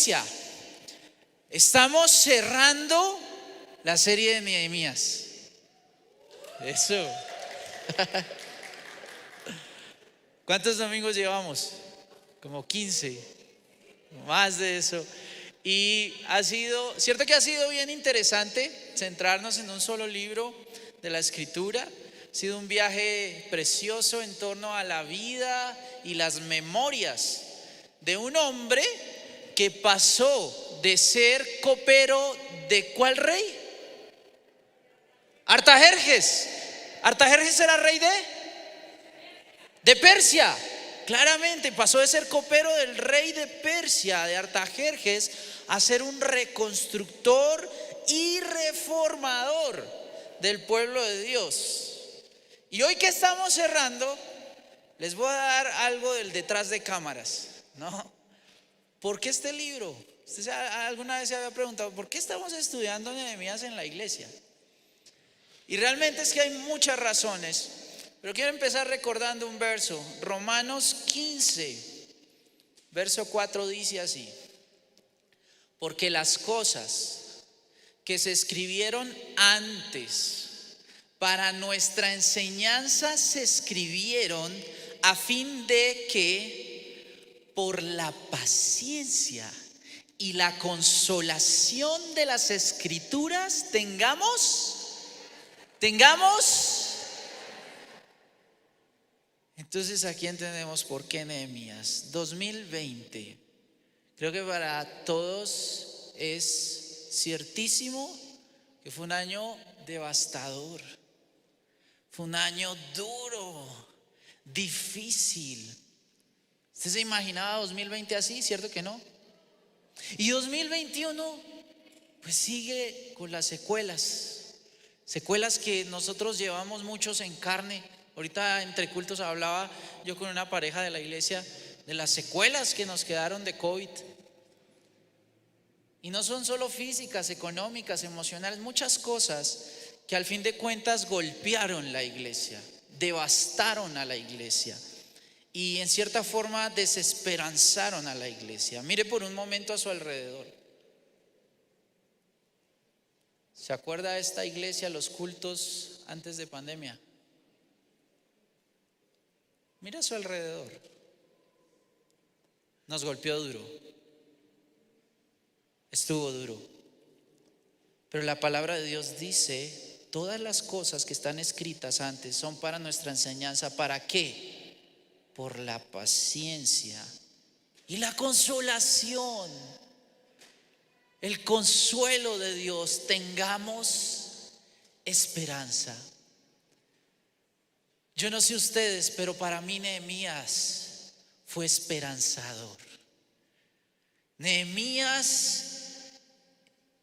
noticia. Estamos cerrando la serie de Nehemías. Eso. ¿Cuántos domingos llevamos? Como 15, más de eso. Y cierto que ha sido bien interesante centrarnos en un solo libro de la Escritura. Ha sido un viaje precioso en torno a la vida y las memorias de un hombre que pasó de ser copero de ¿cuál rey? Artajerjes. Artajerjes era rey de Persia. Claramente pasó de ser copero del rey de Persia, de Artajerjes, a ser un reconstructor y reformador del pueblo de Dios. Y hoy que estamos cerrando, les voy a dar algo del detrás de cámaras, ¿no? ¿Por qué este libro? ¿Usted alguna vez se había preguntado por qué estamos estudiando Nehemías en la iglesia? Y realmente es que hay muchas razones, pero quiero empezar recordando un verso. Romanos 15, verso 4 dice así: porque las cosas que se escribieron antes para nuestra enseñanza se escribieron a fin de que por la paciencia y la consolación de las Escrituras tengamos. Entonces aquí entendemos por qué Nehemías 2020. Creo que para todos es ciertísimo que fue un año devastador. Fue un año duro, difícil. ¿Usted se imaginaba 2020 así? ¿Cierto que no? Y 2021 pues sigue con las secuelas que nosotros llevamos muchos en carne. Ahorita entre cultos hablaba yo con una pareja de la iglesia de las secuelas que nos quedaron de COVID. Y no son solo físicas, económicas, emocionales, muchas cosas que al fin de cuentas golpearon la iglesia, devastaron a la iglesia y en cierta forma desesperanzaron a la iglesia. Mire por un momento a su alrededor. ¿Se acuerda de esta iglesia, los cultos antes de pandemia? Mira a su alrededor. Nos golpeó duro. Estuvo duro. Pero la palabra de Dios dice: todas las cosas que están escritas antes son para nuestra enseñanza. ¿Para qué? Por la paciencia y la consolación. El consuelo de Dios, tengamos esperanza. Yo no sé ustedes, pero para mí Nehemías fue esperanzador. Nehemías,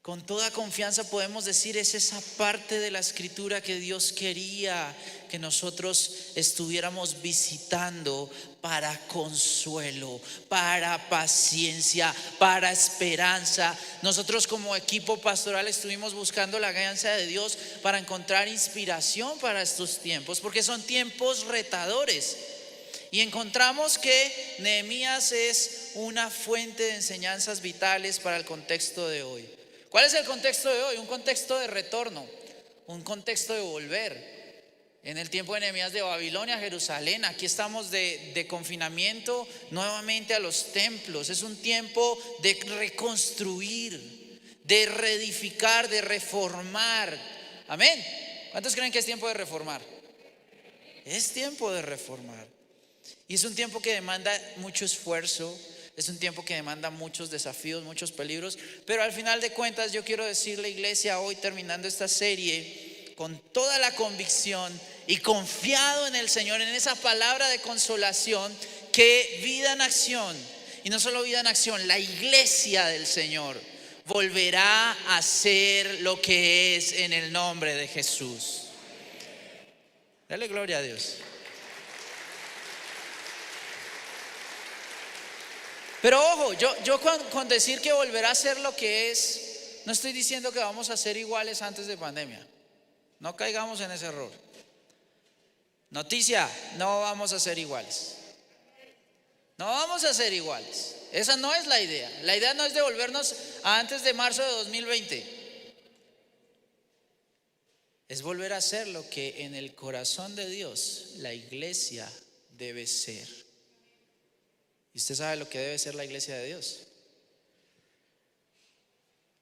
con toda confianza podemos decir, es esa parte de la escritura que Dios quería que nosotros estuviéramos visitando para consuelo, para paciencia, para esperanza. Nosotros como equipo pastoral estuvimos buscando la guianza de Dios para encontrar inspiración para estos tiempos, porque son tiempos retadores. Y encontramos que Nehemías es una fuente de enseñanzas vitales para el contexto de hoy. ¿Cuál es el contexto de hoy? Un contexto de retorno, un contexto de volver. En el tiempo de Nehemías, de Babilonia a Jerusalén, aquí estamos de confinamiento nuevamente a los templos. Es un tiempo de reconstruir, de reedificar, de reformar. Amén. ¿Cuántos creen que es tiempo de reformar? Es tiempo de reformar. Y es un tiempo que demanda mucho esfuerzo. Es un tiempo que demanda muchos desafíos, muchos peligros. Pero al final de cuentas yo quiero decirle, iglesia, hoy terminando esta serie, con toda la convicción y confiado en el Señor, en esa palabra de consolación, que Vida en Acción, y no solo Vida en Acción, la iglesia del Señor volverá a ser lo que es en el nombre de Jesús. Dale gloria a Dios. Pero ojo, yo con decir que volverá a ser lo que es, no estoy diciendo que vamos a ser iguales antes de pandemia. No caigamos en ese error. Noticia, no vamos a ser iguales. No vamos a ser iguales. Esa no es la idea. La idea no es devolvernos a antes de marzo de 2020. Es volver a ser lo que en el corazón de Dios la iglesia debe ser. ¿Y usted sabe lo que debe ser la iglesia de Dios?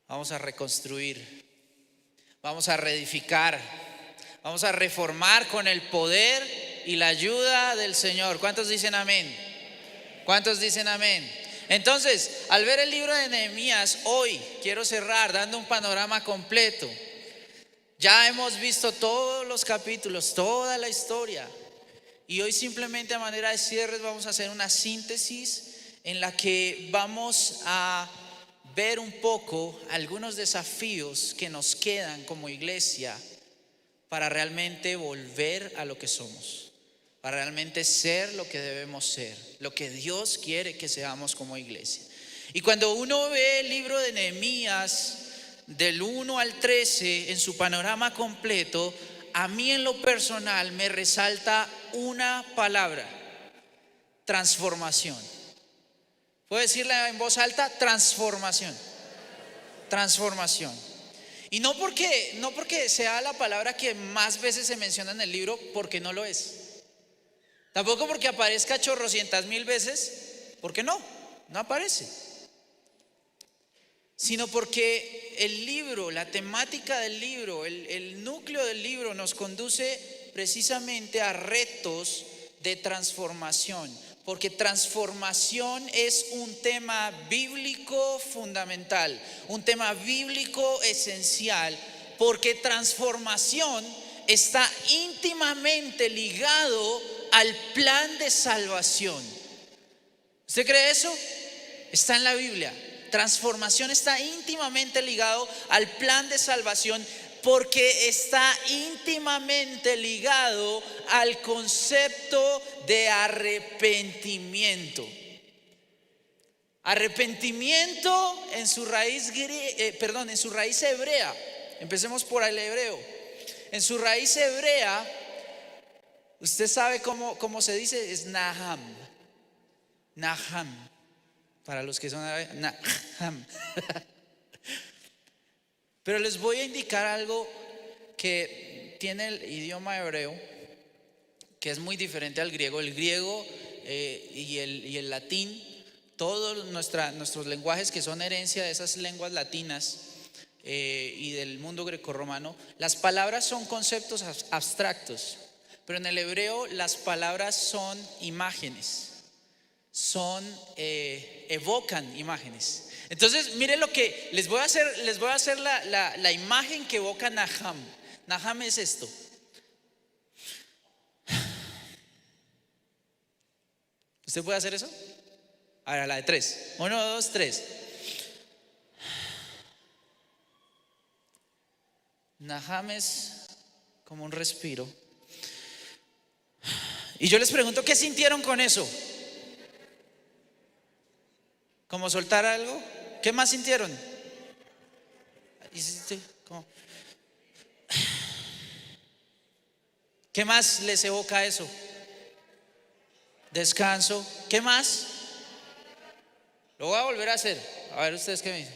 Vamos a reconstruir, vamos a reedificar, vamos a reformar con el poder y la ayuda del Señor. ¿Cuántos dicen amén? ¿Cuántos dicen amén? Entonces, al ver el libro de Nehemías, hoy quiero cerrar dando un panorama completo. Ya hemos visto todos los capítulos, toda la historia. Y hoy simplemente a manera de cierres vamos a hacer una síntesis en la que vamos a ver un poco algunos desafíos que nos quedan como iglesia para realmente volver a lo que somos, para realmente ser lo que debemos ser, lo que Dios quiere que seamos como iglesia. Y cuando uno ve el libro de Nehemías del 1 al 13 en su panorama completo, a mí en lo personal me resalta una palabra: transformación. ¿Puedo decirla en voz alta? Transformación. Transformación. Y no porque sea la palabra que más veces se menciona en el libro, porque no lo es. Tampoco porque aparezca chorrocientas mil veces, porque no aparece. Sino porque el libro, la temática del libro, el núcleo del libro nos conduce precisamente a retos de transformación. Porque transformación es un tema bíblico fundamental, un tema bíblico esencial, porque transformación está íntimamente ligado al plan de salvación. ¿Usted cree eso? Está en la Biblia. Transformación está íntimamente ligado al plan de salvación, porque está íntimamente ligado al concepto de arrepentimiento. Arrepentimiento en su raíz hebrea. Empecemos por el hebreo. En su raíz hebrea, usted sabe cómo se dice, es Naham. Naham. Para los que son Naham. Pero les voy a indicar algo que tiene el idioma hebreo, que es muy diferente al griego. El griego y el latín, todos nuestros lenguajes que son herencia de esas lenguas latinas y del mundo grecorromano, las palabras son conceptos abstractos, pero en el hebreo las palabras son imágenes, evocan imágenes. Entonces, mire lo que les voy a hacer la imagen que evoca Naham. Naham es esto. ¿Usted puede hacer eso? Ahora la de 3. 1, 2, 3. Naham es como un respiro. Y yo les pregunto, ¿qué sintieron con eso? ¿Como soltar algo? ¿Qué más sintieron? ¿Qué más les evoca eso? Descanso. ¿Qué más? Lo voy a volver a hacer. A ver ustedes qué me dicen.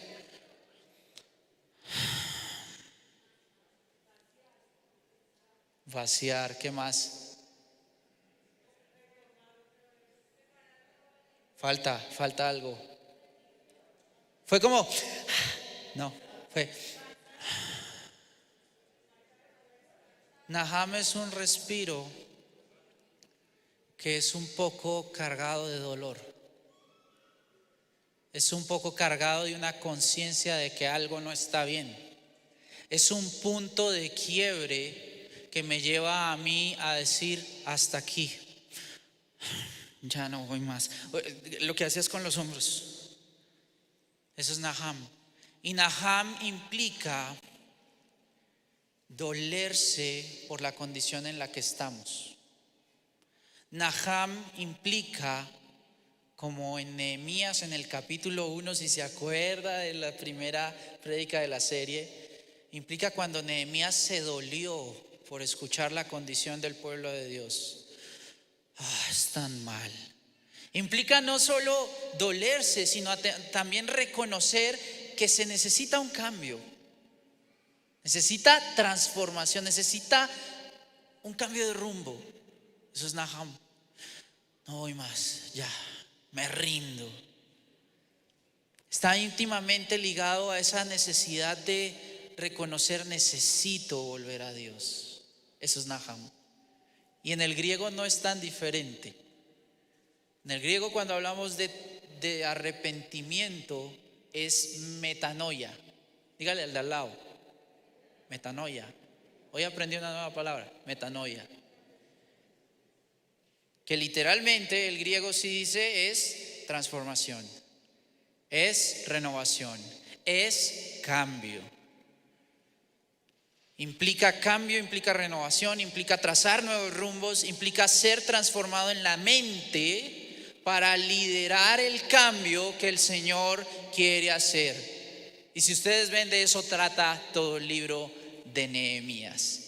Vaciar. ¿Qué más? Falta algo. Fue como, no, fue. Naham es un respiro que es un poco cargado de dolor. Es un poco cargado de una conciencia de que algo no está bien. Es un punto de quiebre que me lleva a mí a decir hasta aquí. Ya no voy más. Lo que hacías con los hombros. Eso es Naham. Y Naham implica dolerse por la condición en la que estamos. Naham implica, como en Nehemías en el capítulo 1, si se acuerda de la primera prédica de la serie, implica cuando Nehemías se dolió por escuchar la condición del pueblo de Dios. Están mal. Implica no solo dolerse, sino también reconocer que se necesita un cambio, necesita transformación, necesita un cambio de rumbo. Eso es Nahum. No voy más, ya, me rindo. Está íntimamente ligado a esa necesidad de reconocer, necesito volver a Dios. Eso es Nahum. Y en el griego no es tan diferente. En el griego, cuando hablamos de arrepentimiento, es metanoia. Dígale al de al lado, metanoia. Hoy aprendí una nueva palabra, metanoia. Que literalmente el griego sí dice es transformación, es renovación, es cambio. Implica cambio, implica renovación, implica trazar nuevos rumbos, implica ser transformado en la mente para liderar el cambio que el Señor quiere hacer. Y si ustedes ven, de eso trata todo el libro de Nehemías.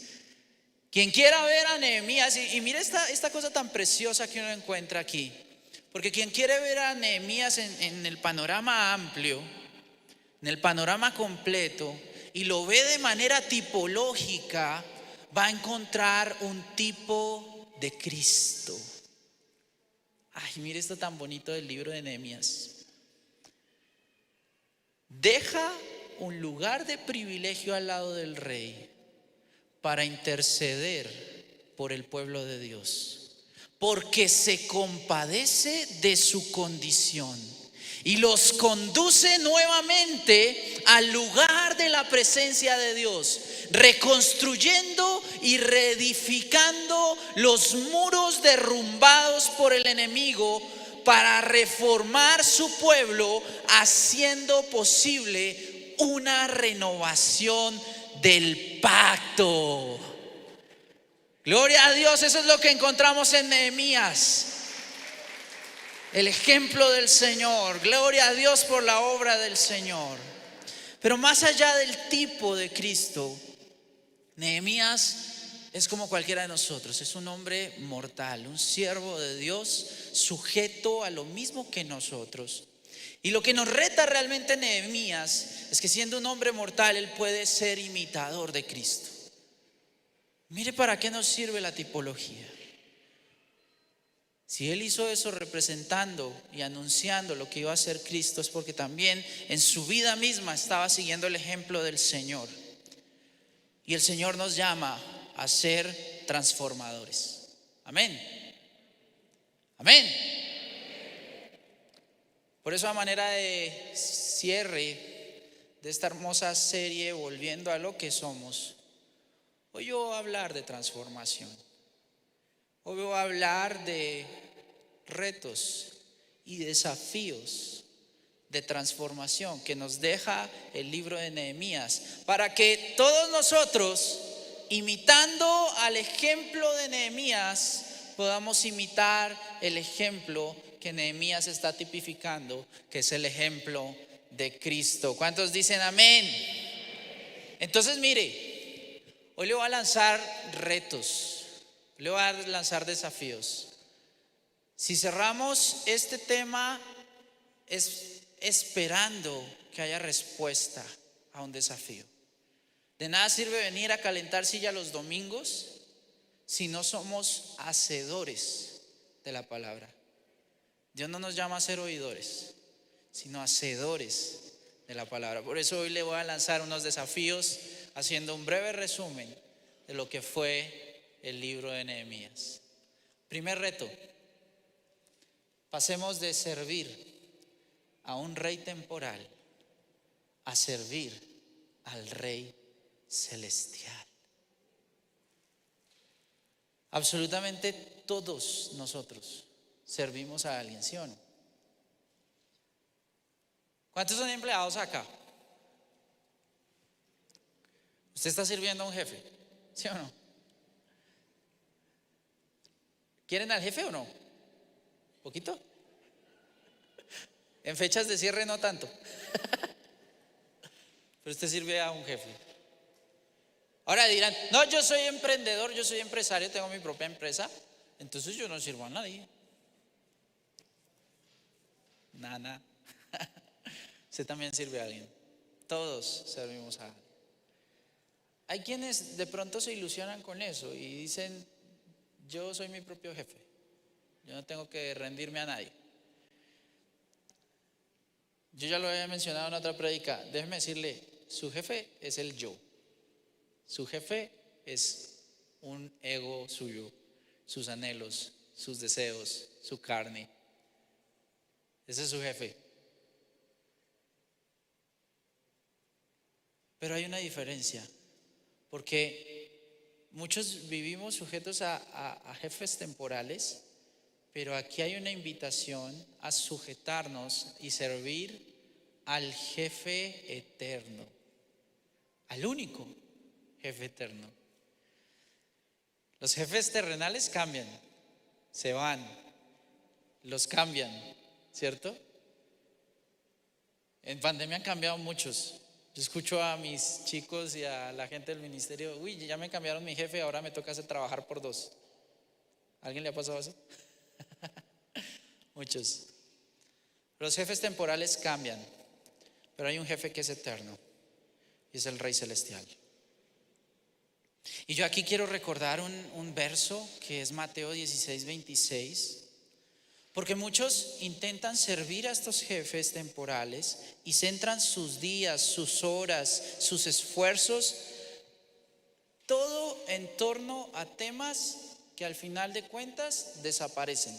Quien quiera ver a Nehemías, y mire esta cosa tan preciosa que uno encuentra aquí, porque quien quiere ver a Nehemías en el panorama amplio, en el panorama completo, y lo ve de manera tipológica, va a encontrar un tipo de Cristo. Ay, mire esto tan bonito del libro de Nehemías. Deja un lugar de privilegio al lado del rey para interceder por el pueblo de Dios, porque se compadece de su condición y los conduce nuevamente al lugar de la presencia de Dios, reconstruyendo y reedificando los muros derrumbados por el enemigo para reformar su pueblo, haciendo posible una renovación del pacto. Gloria a Dios, eso es lo que encontramos en Nehemías. El ejemplo del Señor. Gloria a Dios por la obra del Señor. Pero más allá del tipo de Cristo, Nehemías es como cualquiera de nosotros. Es un hombre mortal, un siervo de Dios, sujeto a lo mismo que nosotros. Y lo que nos reta realmente Nehemías es que siendo un hombre mortal, él puede ser imitador de Cristo. Mire para qué nos sirve la tipología. Si él hizo eso representando y anunciando lo que iba a ser Cristo, es porque también en su vida misma estaba siguiendo el ejemplo del Señor. Y el Señor nos llama a ser transformadores. Amén. Amén. Por eso, a manera de cierre de esta hermosa serie, volviendo a lo que somos, hoy yo voy a hablar de transformación. Hoy voy a hablar de retos y desafíos de transformación que nos deja el libro de Nehemías, para que todos nosotros, imitando al ejemplo de Nehemías, podamos imitar el ejemplo que Nehemías está tipificando, que es el ejemplo de Cristo. ¿Cuántos dicen amén? Entonces mire, hoy le voy a lanzar retos, le voy a lanzar desafíos. Si cerramos este tema es esperando que haya respuesta a un desafío. De nada sirve venir a calentar silla los domingos si no somos hacedores de la palabra. Dios no nos llama a ser oidores, sino hacedores de la palabra. Por eso hoy le voy a lanzar unos desafíos haciendo un breve resumen de lo que fue el libro de Nehemías. Primer reto: pasemos de servir a un rey temporal a servir al rey celestial. Absolutamente todos nosotros servimos a alguien, ¿sí o no? ¿Cuántos son empleados acá? Usted está sirviendo a un jefe, ¿sí o no? ¿Quieren al jefe o no? ¿Poquito? En fechas de cierre no tanto. Pero usted sirve a un jefe. Ahora dirán, no, yo soy emprendedor, yo soy empresario, tengo mi propia empresa, entonces yo no sirvo a nadie. Nana. Usted también sirve a alguien. Todos servimos a alguien. Hay quienes de pronto se ilusionan con eso y dicen, yo soy mi propio jefe, yo no tengo que rendirme a nadie. Yo ya lo había mencionado en otra prédica. Déjeme decirle, su jefe es el yo. Su jefe es un ego suyo, sus anhelos, sus deseos, su carne. Ese es su jefe. Pero hay una diferencia, porque muchos vivimos sujetos a jefes temporales, pero aquí hay una invitación a sujetarnos y servir al jefe eterno, al único jefe eterno. Los jefes terrenales cambian, se van, los cambian, ¿cierto? En pandemia han cambiado muchos. Yo escucho a mis chicos y a la gente del ministerio, uy, ya me cambiaron mi jefe, ahora me toca hacer trabajar por dos. ¿A alguien le ha pasado eso? Muchos. Los jefes temporales cambian, pero hay un jefe que es eterno y es el Rey Celestial. Y yo aquí quiero recordar un verso que es Mateo 16:26. Porque muchos intentan servir a estos jefes temporales y centran sus días, sus horas, sus esfuerzos, todo en torno a temas que al final de cuentas desaparecen.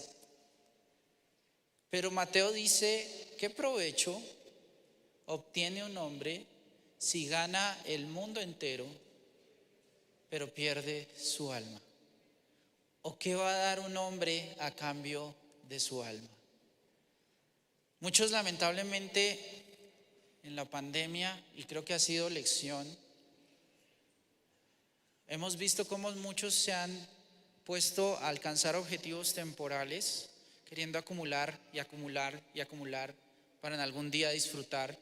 Pero Mateo dice, ¿qué provecho obtiene un hombre si gana el mundo entero, pero pierde su alma? ¿O qué va a dar un hombre a cambio de su alma? Muchos lamentablemente en la pandemia, y creo que ha sido lección, hemos visto cómo muchos se han puesto a alcanzar objetivos temporales, queriendo acumular y acumular y acumular para en algún día disfrutar,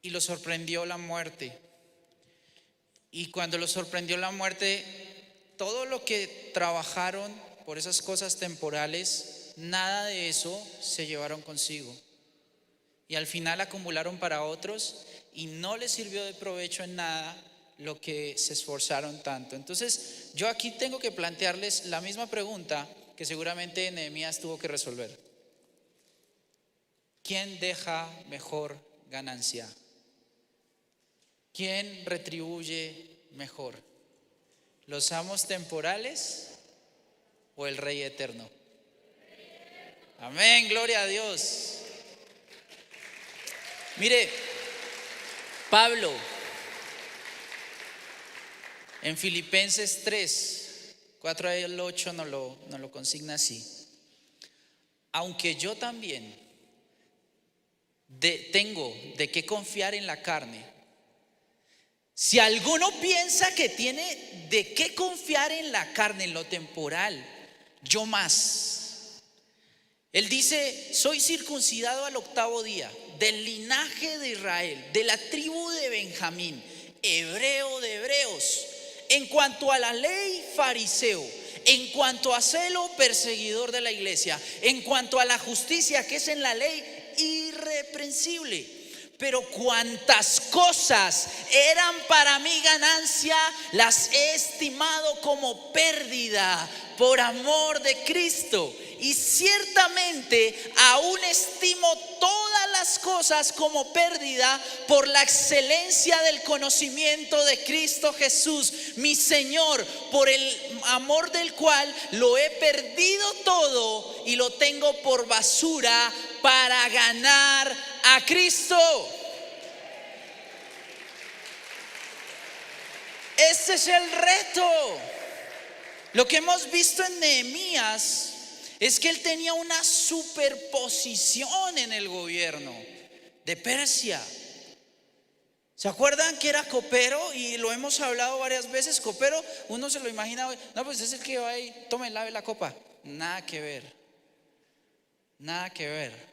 y los sorprendió la muerte. Y cuando los sorprendió la muerte, todo lo que trabajaron por esas cosas temporales, nada de eso se llevaron consigo. Y al final acumularon para otros y no les sirvió de provecho en nada lo que se esforzaron tanto. Entonces, yo aquí tengo que plantearles la misma pregunta que seguramente Nehemías tuvo que resolver. ¿Quién deja mejor ganancia? ¿Quién retribuye mejor? ¿Los amos temporales o el Rey eterno? Amén, gloria a Dios. Mire, Pablo en Filipenses 3, 4 al 8 nos lo consigna así. Aunque yo también tengo de qué confiar en la carne, si alguno piensa que tiene de qué confiar en la carne, en lo temporal, yo más. Él dice, soy circuncidado al 8º día, del linaje de Israel, de la tribu de Benjamín, hebreo de hebreos, en cuanto a la ley, fariseo, en cuanto a celo, perseguidor de la iglesia, en cuanto a la justicia que es en la ley, irreprensible. Pero cuantas cosas eran para mí ganancia, las he estimado como pérdida por amor de Cristo. Y ciertamente aún estimo todas las cosas como pérdida por la excelencia del conocimiento de Cristo Jesús, mi Señor, por el amor del cual lo he perdido todo y lo tengo por basura para ganar a Cristo. Ese es el reto. Lo que hemos visto en Nehemías es que él tenía una superposición en el gobierno de Persia. ¿Se acuerdan que era copero? Y lo hemos hablado varias veces. Copero, uno se lo imagina, no, pues es el que va ahí, tome, lave la copa. Nada que ver. Nada que ver.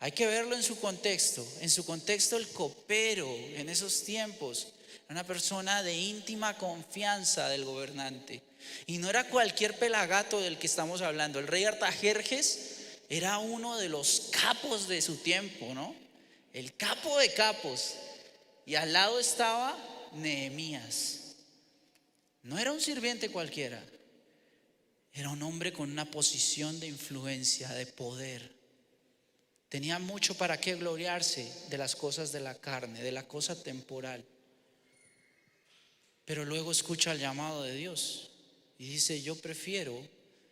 Hay que verlo en su contexto. En su contexto, el copero en esos tiempos era una persona de íntima confianza del gobernante. Y no era cualquier pelagato del que estamos hablando. El rey Artajerjes era uno de los capos de su tiempo, ¿no? El capo de capos. Y al lado estaba Nehemías. No era un sirviente cualquiera, era un hombre con una posición de influencia, de poder. Tenía mucho para qué gloriarse de las cosas de la carne, de la cosa temporal. Pero luego escucha el llamado de Dios y dice: yo prefiero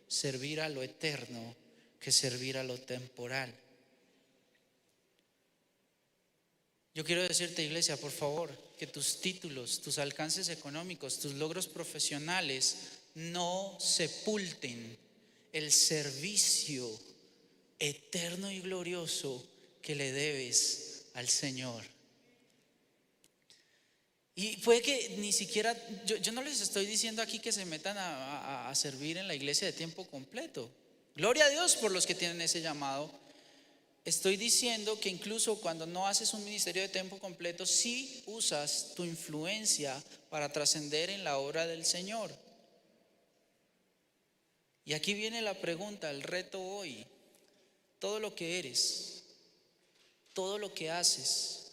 servir a lo eterno que servir a lo temporal. Yo quiero decirte, iglesia, por favor, que tus títulos, tus alcances económicos, tus logros profesionales no sepulten el servicio eterno y glorioso que le debes al Señor. Y puede que ni siquiera, yo no les estoy diciendo aquí que se metan a servir en la iglesia de tiempo completo. Gloria a Dios por los que tienen ese llamado. Estoy diciendo que incluso cuando no haces un ministerio de tiempo completo, sí usas tu influencia para trascender en la obra del Señor. Y aquí viene la pregunta, el reto hoy. Todo lo que eres, todo lo que haces,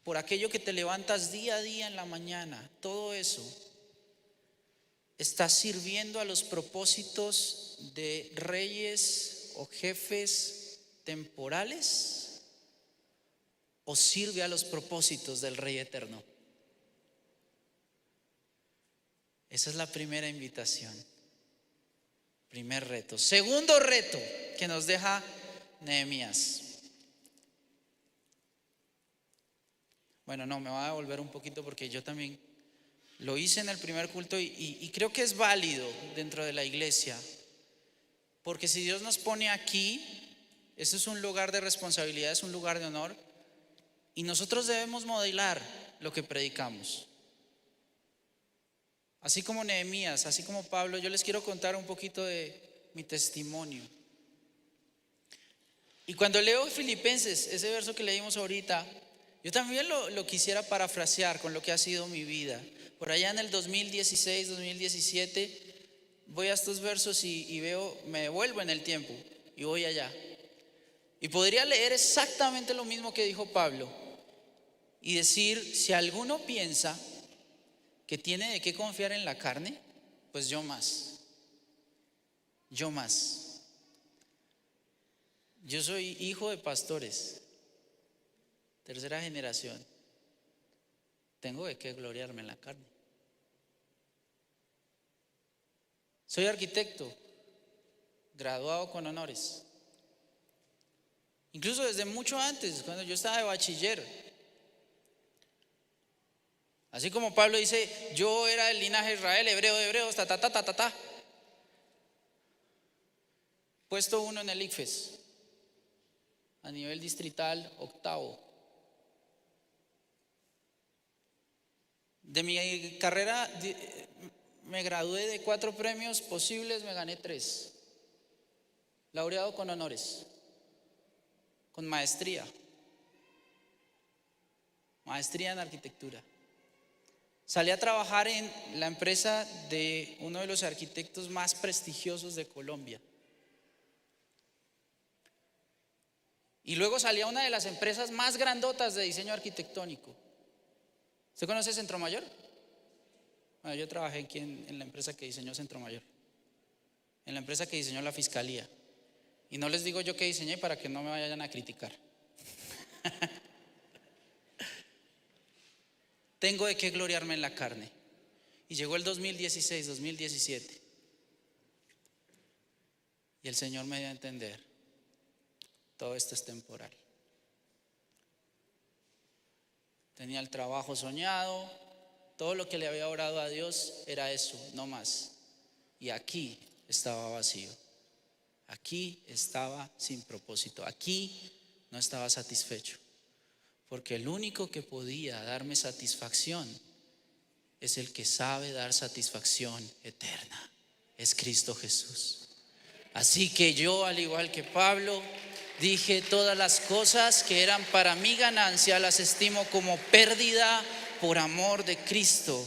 por aquello que te levantas día a día en la mañana, todo eso, ¿está sirviendo a los propósitos de reyes o jefes temporales? ¿O sirve a los propósitos del Rey eterno? Esa es la primera invitación. Primer reto. Segundo reto que nos deja Nehemías. Bueno, no, me voy a devolver un poquito porque yo también lo hice en el primer culto y creo que es válido dentro de la iglesia. Porque si Dios nos pone aquí, eso es un lugar de responsabilidad, es un lugar de honor. Y nosotros debemos modelar lo que predicamos. Así como Nehemías, así como Pablo, yo les quiero contar un poquito de mi testimonio. Y cuando leo Filipenses, ese verso que leímos ahorita, yo también lo quisiera parafrasear con lo que ha sido mi vida. Por allá en el 2016, 2017, voy a estos versos y veo, me devuelvo en el tiempo y voy allá. Y podría leer exactamente lo mismo que dijo Pablo y decir: si alguno piensa que tiene de qué confiar en la carne, pues yo más. Yo más. Yo soy hijo de pastores, tercera generación. Tengo de qué gloriarme en la carne. Soy arquitecto, graduado con honores. Incluso desde mucho antes, cuando yo estaba de bachiller. Así como Pablo dice: yo era del linaje de Israel, hebreo de hebreos, Puesto 1 en el ICFES, a nivel distrital, 8º. De mi carrera me gradué de 4 premios posibles, me gané 3. Laureado con honores, con maestría en arquitectura. Salí a trabajar en la empresa de uno de los arquitectos más prestigiosos de Colombia. Y luego salí a una de las empresas más grandotas de diseño arquitectónico. ¿Usted conoce Centro Mayor? Bueno, yo trabajé aquí en la empresa que diseñó Centro Mayor, en la empresa que diseñó la fiscalía. Y no les digo yo que diseñé para que no me vayan a criticar. Tengo de qué gloriarme en la carne. Y llegó el 2016, 2017. Y el Señor me dio a entender: todo esto es temporal. Tenía el trabajo soñado, todo lo que le había orado a Dios era eso, no más. Y aquí estaba vacío. Aquí estaba sin propósito. Aquí no estaba satisfecho. Porque el único que podía darme satisfacción es el que sabe dar satisfacción eterna. Es Cristo Jesús. Así que yo, al igual que Pablo, dije: todas las cosas que eran para mi ganancia las estimo como pérdida por amor de Cristo.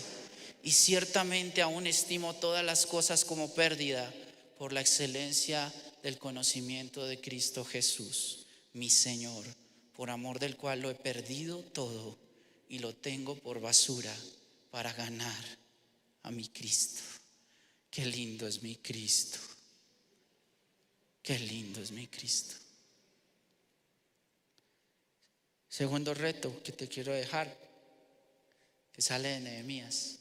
Y ciertamente aún estimo todas las cosas como pérdida por la excelencia del conocimiento de Cristo Jesús, mi Señor, por amor del cual lo he perdido todo y lo tengo por basura para ganar a mi Cristo. Qué lindo es mi Cristo. Qué lindo es mi Cristo. Segundo reto que te quiero dejar, que sale de Nehemías.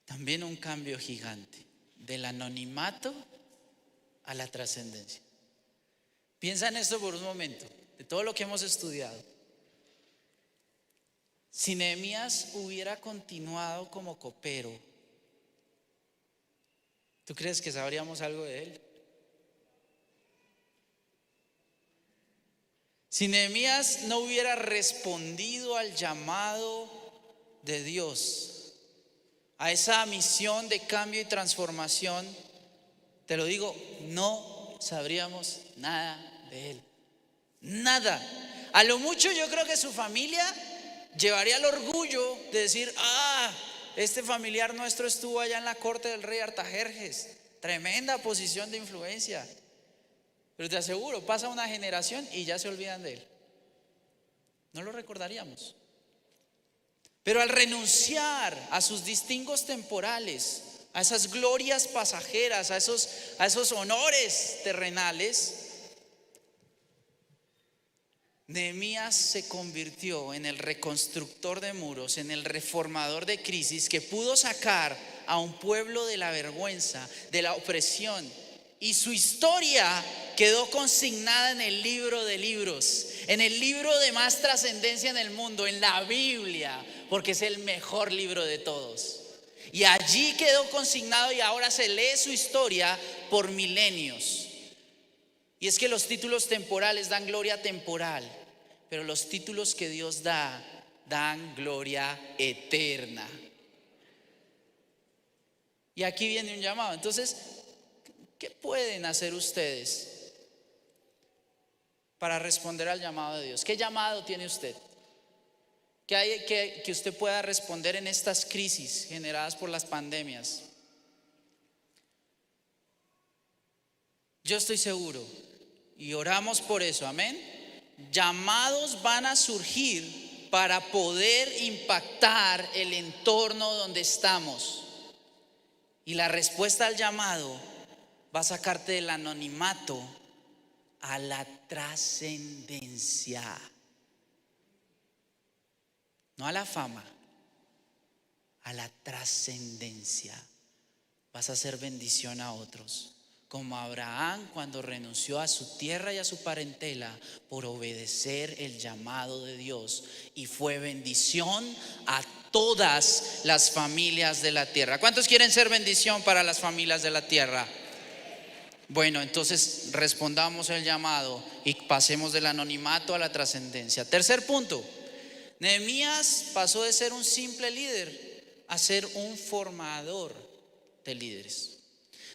También un cambio gigante, del anonimato a la trascendencia. Piensa en esto por un momento, de todo lo que hemos estudiado. Si Nehemías hubiera continuado como copero, ¿tú crees que sabríamos algo de él? Si Nehemías no hubiera respondido al llamado de Dios, a esa misión de cambio y transformación, te lo digo, no sabríamos nada de él. Nada. A lo mucho yo creo que su familia llevaría el orgullo de decir: este familiar nuestro estuvo allá en la corte del rey Artajerjes. Tremenda posición de influencia. Pero te aseguro, pasa una generación y ya se olvidan de él. No lo recordaríamos. Pero al renunciar a sus distingos temporales, a esas glorias pasajeras, a esos honores terrenales, Nehemías se convirtió en el reconstructor de muros, en el reformador de crisis, que pudo sacar a un pueblo de la vergüenza, de la opresión. Y su historia quedó consignada en el libro de libros, en el libro de más trascendencia en el mundo, en la Biblia, porque es el mejor libro de todos. Y allí quedó consignado y ahora se lee su historia por milenios. Y es que los títulos temporales dan gloria temporal, pero los títulos que Dios da dan gloria eterna. Y aquí viene un llamado. Entonces, ¿qué pueden hacer ustedes para responder al llamado de Dios? ¿Qué llamado tiene usted? ¿Qué hay que usted pueda responder en estas crisis generadas por las pandemias? Yo estoy seguro, y oramos por eso, amén. Llamados van a surgir para poder impactar el entorno donde estamos. Y la respuesta al llamado va a sacarte del anonimato a la trascendencia. No a la fama, a la trascendencia. Vas a hacer bendición a otros. Como Abraham cuando renunció a su tierra y a su parentela por obedecer el llamado de Dios, y fue bendición a todas las familias de la tierra. ¿Cuántos quieren ser bendición para las familias de la tierra? Bueno, entonces respondamos el llamado y pasemos del anonimato a la trascendencia. Tercer punto, Nehemías pasó de ser un simple líder a ser un formador de líderes.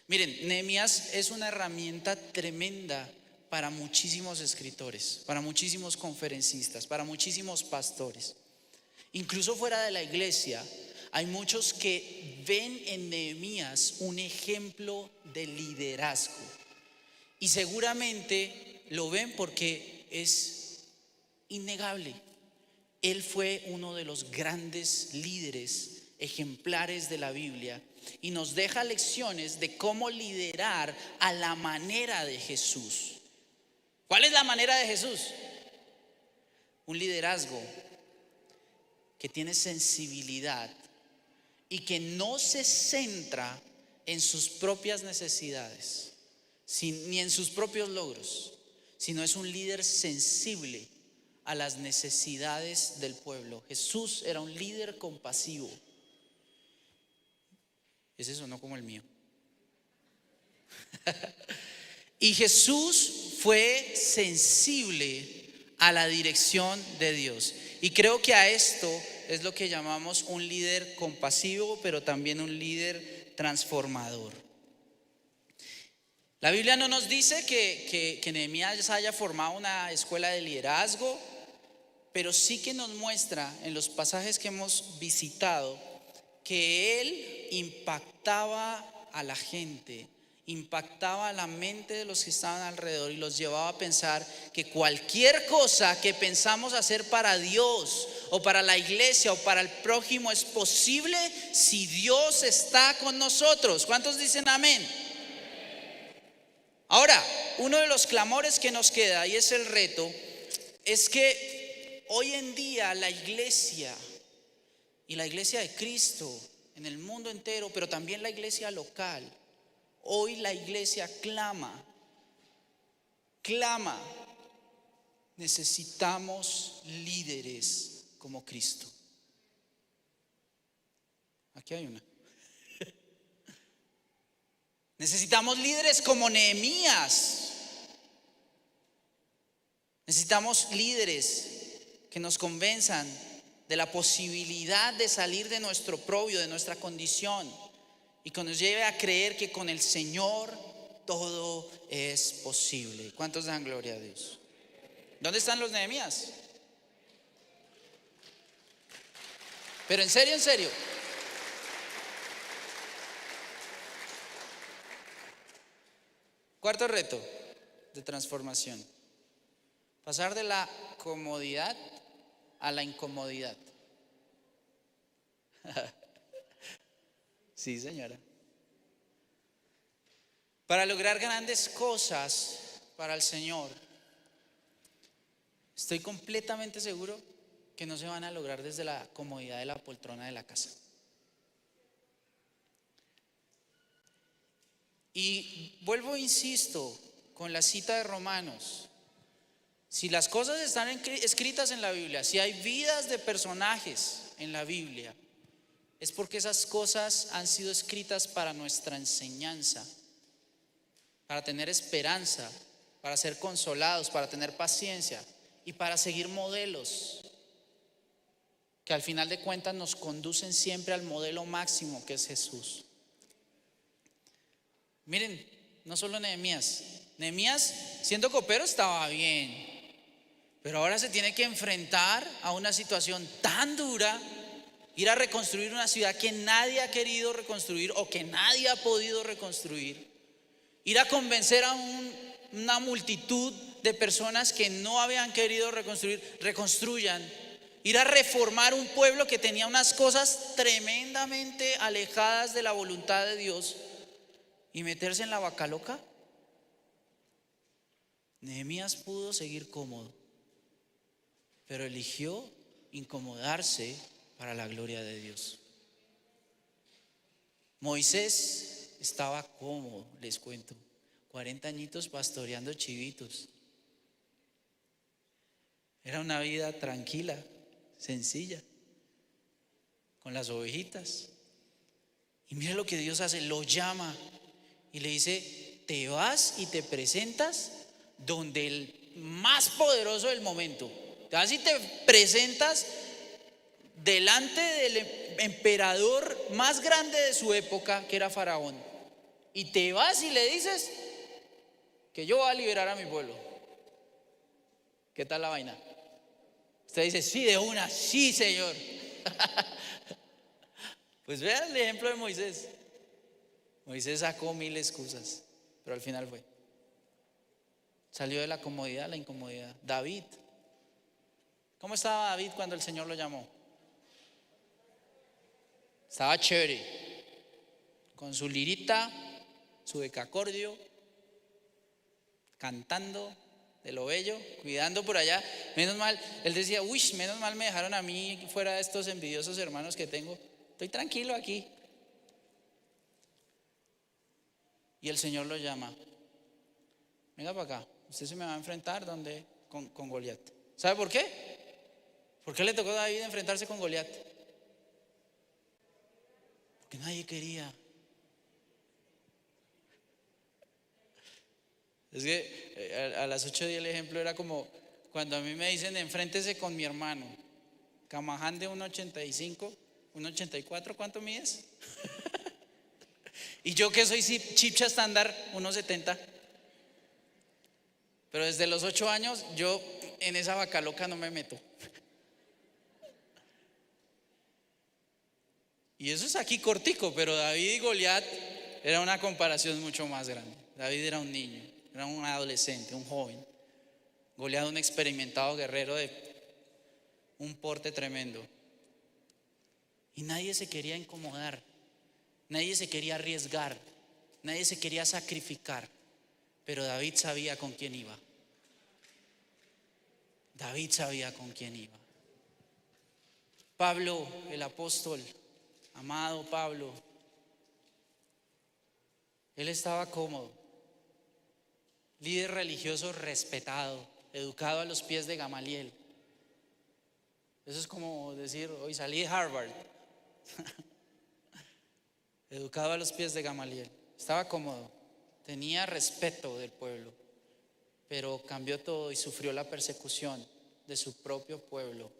Miren, Nehemías es una herramienta tremenda para muchísimos escritores, para muchísimos conferencistas, para muchísimos pastores. Incluso fuera de la iglesia, hay muchos que ven en Nehemías un ejemplo de liderazgo. Y seguramente lo ven porque es innegable. Él fue uno de los grandes líderes ejemplares de la Biblia y nos deja lecciones de cómo liderar a la manera de Jesús. ¿Cuál es la manera de Jesús? Un liderazgo que tiene sensibilidad y que no se centra en sus propias necesidades ni en sus propios logros, sino es un líder sensible a las necesidades del pueblo. Jesús era un líder compasivo. Es eso, no como el mío. Y Jesús fue sensible a la dirección de Dios. Y creo que a esto es lo que llamamos un líder compasivo, pero también un líder transformador. La Biblia no nos dice que Nehemías haya formado una escuela de liderazgo, pero sí que nos muestra en los pasajes que hemos visitado que él impactaba a la gente impactaba la mente de los que estaban alrededor y los llevaba a pensar que cualquier cosa que pensamos hacer para Dios o para la iglesia o para el prójimo es posible si Dios está con nosotros. ¿Cuántos dicen amén? Ahora, uno de los clamores que nos queda, y es el reto, es que hoy en día la iglesia y la iglesia de Cristo en el mundo entero, pero también la iglesia local, hoy la iglesia clama, necesitamos líderes como Cristo. Aquí hay una. Necesitamos líderes como Nehemías. Necesitamos líderes que nos convenzan de la posibilidad de salir de nuestro oprobio, de nuestra condición, y que nos lleve a creer que con el Señor todo es posible. ¿Cuántos dan gloria a Dios? ¿Dónde están los Nehemías? Pero en serio, en serio. Cuarto reto de transformación: pasar de la comodidad a la incomodidad. Sí, señora. Para lograr grandes cosas para el Señor, estoy completamente seguro que no se van a lograr desde la comodidad de la poltrona de la casa. Y vuelvo, insisto, con la cita de Romanos. Si las cosas están escritas en la Biblia, si hay vidas de personajes en la Biblia, es porque esas cosas han sido escritas para nuestra enseñanza, para tener esperanza, para ser consolados, para tener paciencia y para seguir modelos que al final de cuentas nos conducen siempre al modelo máximo, que es Jesús. Miren, no solo Nehemías siendo copero estaba bien, pero ahora se tiene que enfrentar a una situación tan dura, ir a reconstruir una ciudad que nadie ha querido reconstruir o que nadie ha podido reconstruir, ir a convencer a una multitud de personas que no habían querido reconstruir, reconstruyan, ir a reformar un pueblo que tenía unas cosas tremendamente alejadas de la voluntad de Dios y meterse en la vaca loca. Nehemías pudo seguir cómodo, pero eligió incomodarse para la gloria de Dios. Moisés estaba cómodo, les cuento, 40 añitos pastoreando chivitos. Era una vida tranquila, sencilla, con las ovejitas. Y mire lo que Dios hace, lo llama y le dice: te vas y te presentas donde el más poderoso del momento. Te vas y te presentas delante del emperador más grande de su época, que era Faraón. Y te vas y le dices que yo voy a liberar a mi pueblo. ¿Qué tal la vaina? Usted dice: sí, de una, sí, Señor. Pues vean el ejemplo de Moisés. Moisés sacó 1000 excusas, pero al final fue. Salió de la comodidad a la incomodidad. David. ¿Cómo estaba David cuando el Señor lo llamó? Estaba chévere, con su lirita, su decacordio, cantando de lo bello, cuidando por allá. Menos mal, él decía: uy, menos mal me dejaron a mí fuera de estos envidiosos hermanos que tengo. Estoy tranquilo aquí. Y el Señor lo llama: venga para acá, usted se me va a enfrentar con Goliat. ¿Sabe por qué? ¿Por qué le tocó a David enfrentarse con Goliat? Porque nadie quería. Es que a las 8 días el ejemplo era como cuando a mí me dicen: enfréntese con mi hermano Camaján de 1,85, 1,84, ¿cuánto mides? Y yo, que soy chicha estándar, 1,70. Pero desde los 8 años yo en esa vaca loca no me meto. Y eso es aquí cortico, pero David y Goliat era una comparación mucho más grande. David era un niño, era un adolescente, un joven. Goliat, un experimentado guerrero de un porte tremendo. Y nadie se quería incomodar, nadie se quería arriesgar, nadie se quería sacrificar. Pero David sabía con quién iba. David sabía con quién iba. Pablo, el apóstol, amado Pablo, él estaba cómodo, líder religioso respetado, educado a los pies de Gamaliel. Eso es como decir, hoy salí de Harvard. Educado a los pies de Gamaliel. Estaba cómodo, tenía respeto del pueblo, pero cambió todo y sufrió la persecución de su propio pueblo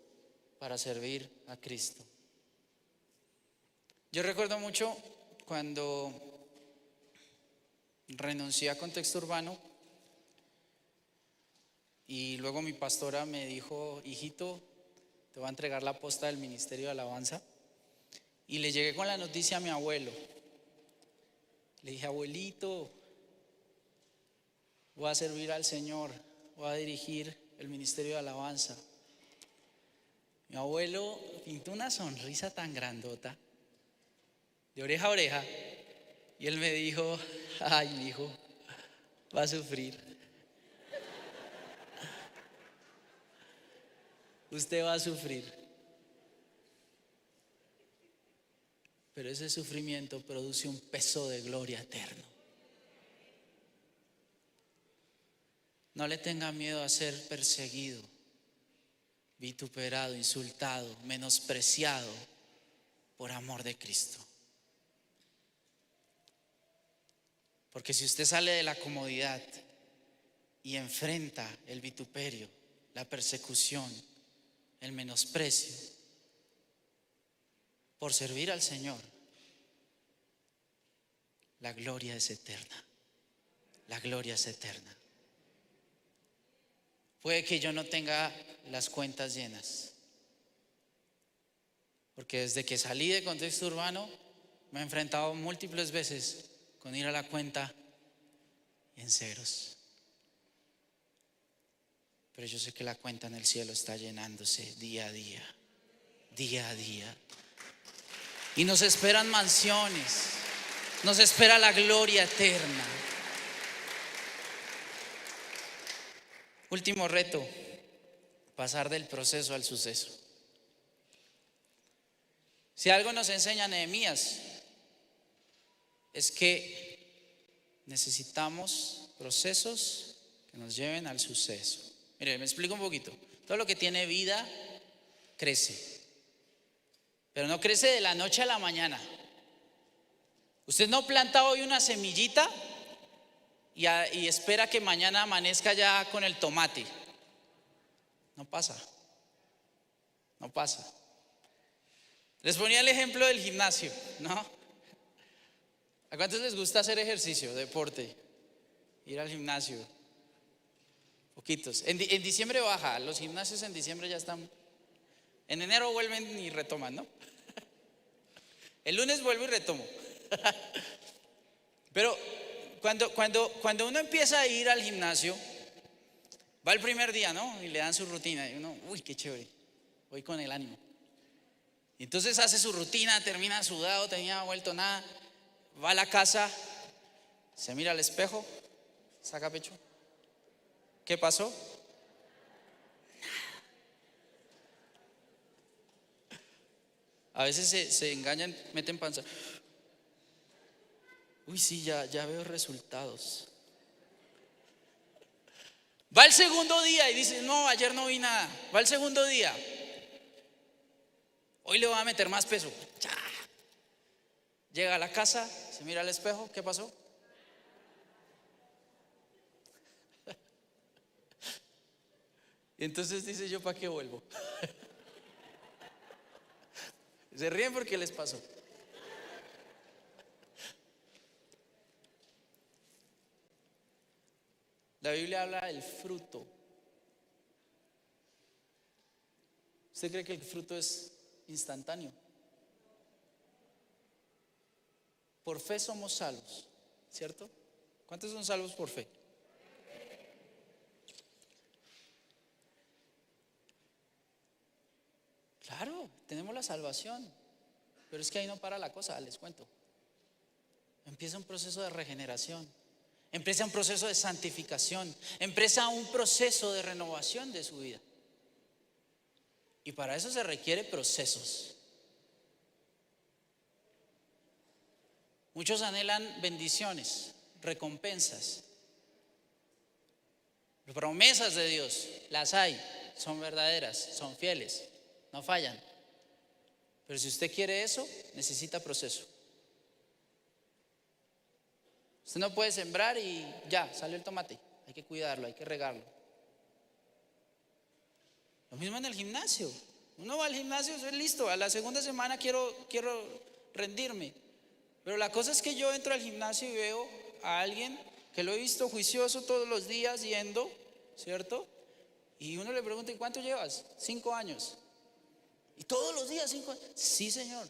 para servir a Cristo. Yo recuerdo mucho cuando renuncié a Contexto Urbano y luego mi pastora me dijo, hijito, te voy a entregar la posta del Ministerio de Alabanza. Y le llegué con la noticia a mi abuelo. Le dije, abuelito, voy a servir al Señor, voy a dirigir el Ministerio de Alabanza. Mi abuelo pintó una sonrisa tan grandota, de oreja a oreja, y él me dijo, ay, mi hijo, va a sufrir. Usted va a sufrir. Pero ese sufrimiento produce un peso de gloria eterno. No le tenga miedo a ser perseguido, vituperado, insultado, menospreciado por amor de Cristo. Porque si usted sale de la comodidad y enfrenta el vituperio, la persecución, el menosprecio, por servir al Señor, la gloria es eterna. La gloria es eterna. Puede que yo no tenga las cuentas llenas, porque desde que salí de Contexto Urbano me he enfrentado múltiples veces con ir a la cuenta en ceros. Pero yo sé que la cuenta en el cielo está llenándose día a día, día a día. Y nos esperan mansiones, nos espera la gloria eterna. Último reto, pasar del proceso al suceso. Si algo nos enseña Nehemías, es que necesitamos procesos que nos lleven al suceso. Mire, me explico un poquito. Todo lo que tiene vida crece. Pero no crece de la noche a la mañana. Usted no planta hoy una semillita y espera que mañana amanezca ya con el tomate. No pasa. No pasa. Les ponía el ejemplo del gimnasio, ¿no? ¿A cuántos les gusta hacer ejercicio, deporte? Ir al gimnasio. Poquitos. En diciembre baja. Los gimnasios en diciembre ya están. En enero vuelven y retoman, ¿no? El lunes vuelvo y retomo. Pero cuando uno empieza a ir al gimnasio, va el primer día, ¿no? Y le dan su rutina. Y uno, uy, qué chévere. Voy con el ánimo. Y entonces hace su rutina, termina sudado, tenía vuelto nada. Va a la casa, se mira al espejo, saca pecho. ¿Qué pasó? A veces se engañan, meten panza. Uy, sí, ya veo resultados. Va el segundo día y dice, no, ayer no vi nada. Va el segundo día. Hoy le voy a meter más peso. Llega a la casa, se mira al espejo, ¿qué pasó? Y entonces dice, ¿yo para qué vuelvo? Se ríen porque les pasó. La Biblia habla del fruto. ¿Usted cree que el fruto es instantáneo? Por fe somos salvos, ¿cierto? ¿Cuántos son salvos por fe? Claro, tenemos la salvación, pero es que ahí no para la cosa, les cuento. Empieza un proceso de regeneración, empieza un proceso de santificación, empieza un proceso de renovación de su vida. Y para eso se requiere procesos. Muchos anhelan bendiciones, recompensas, promesas de Dios. Las hay, son verdaderas, son fieles, no fallan. Pero si usted quiere eso, necesita proceso. Usted no puede sembrar y ya, salió el tomate. Hay que cuidarlo, hay que regarlo. Lo mismo en el gimnasio. Uno va al gimnasio, es listo, a la segunda semana quiero rendirme. Pero la cosa es que yo entro al gimnasio y veo a alguien que lo he visto juicioso todos los días yendo, ¿cierto? Y uno le pregunta, ¿y cuánto llevas? 5 años. ¿Y todos los días 5 años? Sí, señor.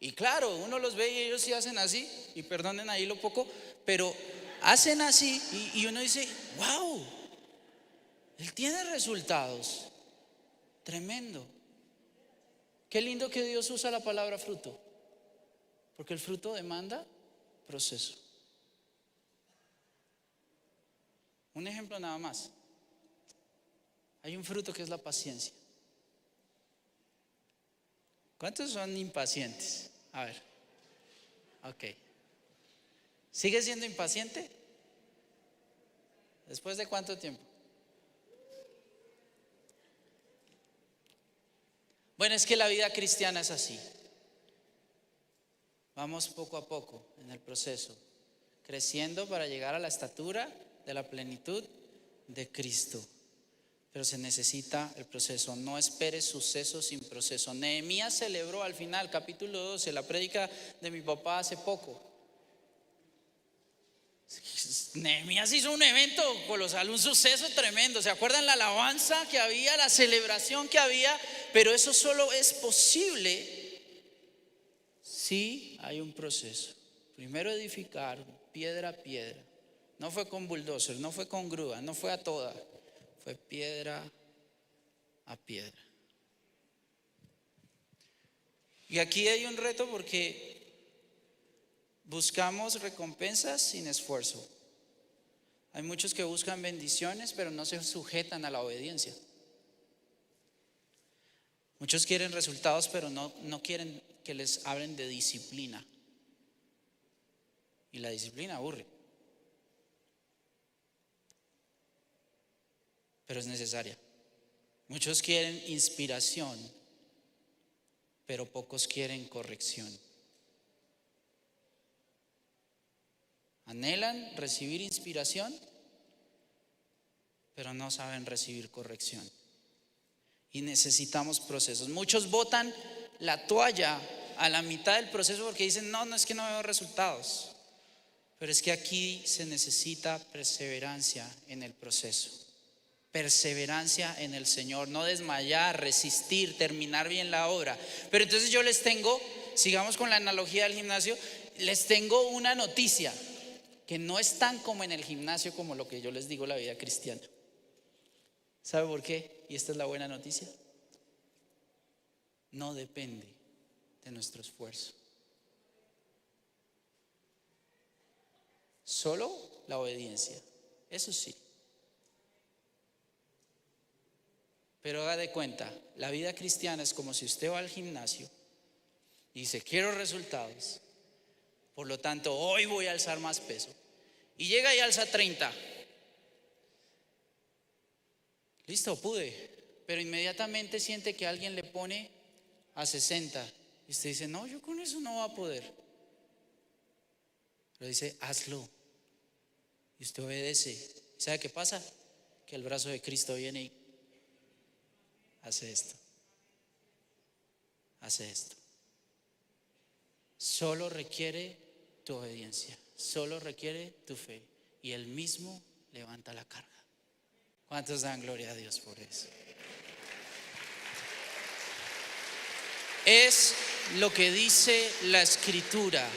Y claro, uno los ve y ellos sí hacen así, y perdonen ahí lo poco, pero hacen así y uno dice, wow, él tiene resultados. Tremendo. Qué lindo que Dios usa la palabra fruto, porque el fruto demanda proceso. Un ejemplo nada más. Hay un fruto que es la paciencia. ¿Cuántos son impacientes? A ver. Ok. ¿Sigue siendo impaciente? ¿Después de cuánto tiempo? Bueno, es que la vida cristiana es así. Vamos poco a poco en el proceso, creciendo para llegar a la estatura de la plenitud de Cristo. Pero se necesita el proceso. No esperes sucesos sin proceso. Nehemías celebró al final, capítulo 12, la prédica de mi papá hace poco. Nehemías hizo un evento colosal, un suceso tremendo. ¿Se acuerdan la alabanza que había, la celebración que había? Pero eso solo es posible si hay un proceso. Primero edificar piedra a piedra. No fue con bulldozer, no fue con grúa, no fue a toda. Fue piedra a piedra. Y aquí hay un reto porque buscamos recompensas sin esfuerzo. Hay muchos que buscan bendiciones, pero no se sujetan a la obediencia. Muchos quieren resultados, pero no quieren que les hablen de disciplina. Y la disciplina aburre. Pero es necesaria. Muchos quieren inspiración, pero pocos quieren corrección. Anhelan recibir inspiración, pero no saben recibir corrección. Y necesitamos procesos. Muchos botan la toalla a la mitad del proceso porque dicen, no es que no veo resultados. Pero es que aquí se necesita perseverancia en el proceso. Perseverancia en el Señor, no desmayar, resistir, terminar bien la obra. Pero entonces yo les tengo, sigamos con la analogía del gimnasio, les tengo una noticia que no es tan como en el gimnasio como lo que yo les digo la vida cristiana. ¿Sabe por qué? Y esta es la buena noticia. No depende de nuestro esfuerzo. Solo la obediencia, eso sí. Pero haga de cuenta, la vida cristiana es como si usted va al gimnasio y dice, quiero resultados, por lo tanto hoy voy a alzar más peso. Y llega y alza 30. Listo, pude. Pero inmediatamente siente que alguien le pone a 60. Y usted dice, no, yo con eso no voy a poder. Pero dice, hazlo. Y usted obedece. ¿Y sabe qué pasa? Que el brazo de Cristo viene y hace esto. Hace esto. Solo requiere tu obediencia. Solo requiere tu fe. Y Él mismo levanta la carga. ¿Cuántos dan gloria a Dios por eso? Es lo que dice la Escritura.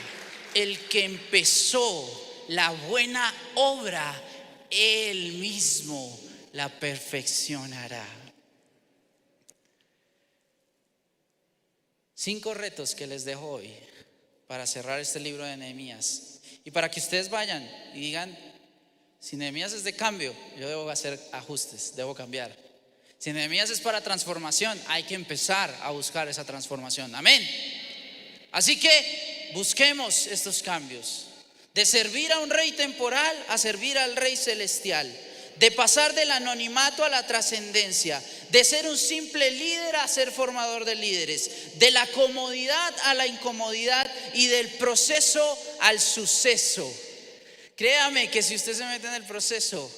el que empezó la buena obra, Él mismo la perfeccionará. 5 retos que les dejo hoy para cerrar este libro de Nehemías. Y para que ustedes vayan y digan, si Nehemías es de cambio, yo debo hacer ajustes, debo cambiar. Si Nehemías es para transformación, hay que empezar a buscar esa transformación. Amén. Así que busquemos estos cambios. De servir a un rey temporal a servir al rey celestial. De pasar del anonimato a la trascendencia. De ser un simple líder a ser formador de líderes. De la comodidad a la incomodidad y del proceso al suceso. Créame que si usted se mete en el proceso,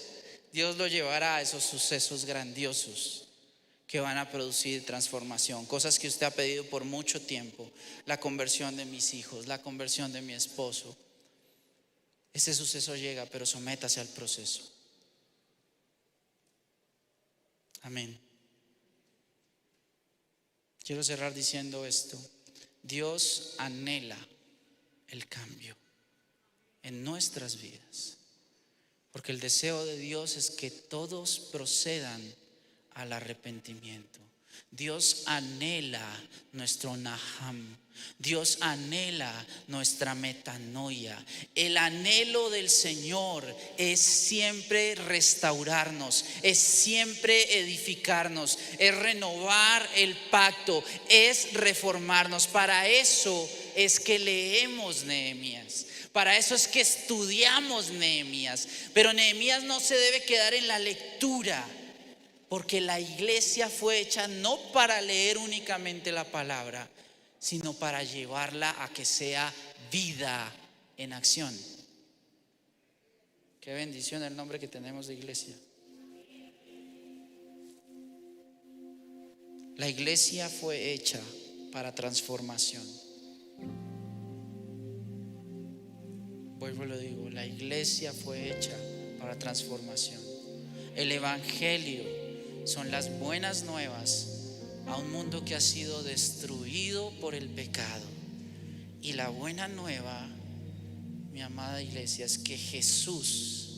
Dios lo llevará a esos sucesos grandiosos que van a producir transformación. Cosas que usted ha pedido por mucho tiempo. La conversión de mis hijos, la conversión de mi esposo. Ese suceso llega, pero sométase al proceso. Amén. Quiero cerrar diciendo esto. Dios anhela el cambio en nuestras vidas, porque el deseo de Dios es que todos procedan al arrepentimiento. Dios anhela nuestro naham. Dios anhela nuestra metanoia. El anhelo del Señor es siempre restaurarnos, es siempre edificarnos, es renovar el pacto, es reformarnos. Para eso es que leemos Nehemías. Para eso es que estudiamos Nehemías. Pero Nehemías no se debe quedar en la lectura, porque la iglesia fue hecha no para leer únicamente la palabra, sino para llevarla a que sea vida en acción. Qué bendición el nombre que tenemos de iglesia. La iglesia fue hecha para transformación. Vuelvo y lo digo, la iglesia fue hecha para transformación. El evangelio son las buenas nuevas a un mundo que ha sido destruido por el pecado. Y la buena nueva, mi amada iglesia, es que Jesús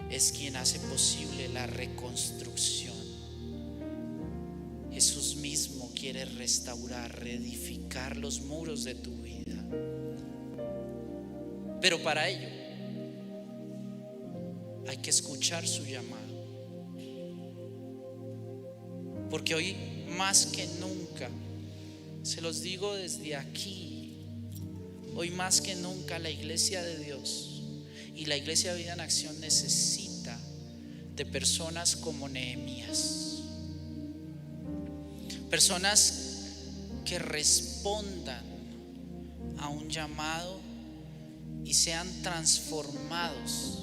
es quien hace posible la reconstrucción. Jesús mismo quiere restaurar, reedificar los muros de tu vida. Pero para ello hay que escuchar su llamado. Porque hoy más que nunca, se los digo desde aquí, hoy más que nunca la iglesia de Dios y la iglesia de Vida en Acción necesita de personas como Nehemías. Personas que respondan a un llamado y sean transformados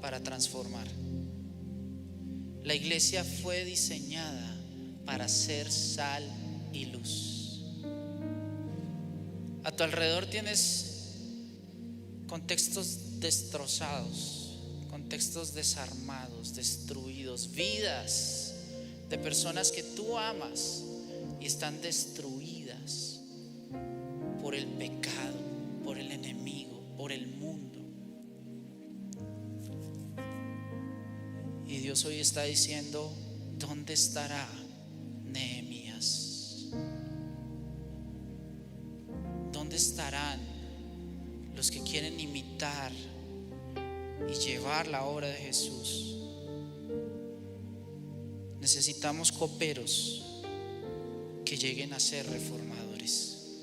para transformar. La iglesia fue diseñada para ser sal y luz. A tu alrededor tienes contextos destrozados, contextos desarmados, destruidos, vidas de personas que tú amas y están destruidas por el pecado, por el enemigo, por el mundo. Y Dios hoy está diciendo, ¿dónde estará Nehemías? ¿Dónde estarán los que quieren imitar y llevar la obra de Jesús? Necesitamos coperos que lleguen a ser reformadores.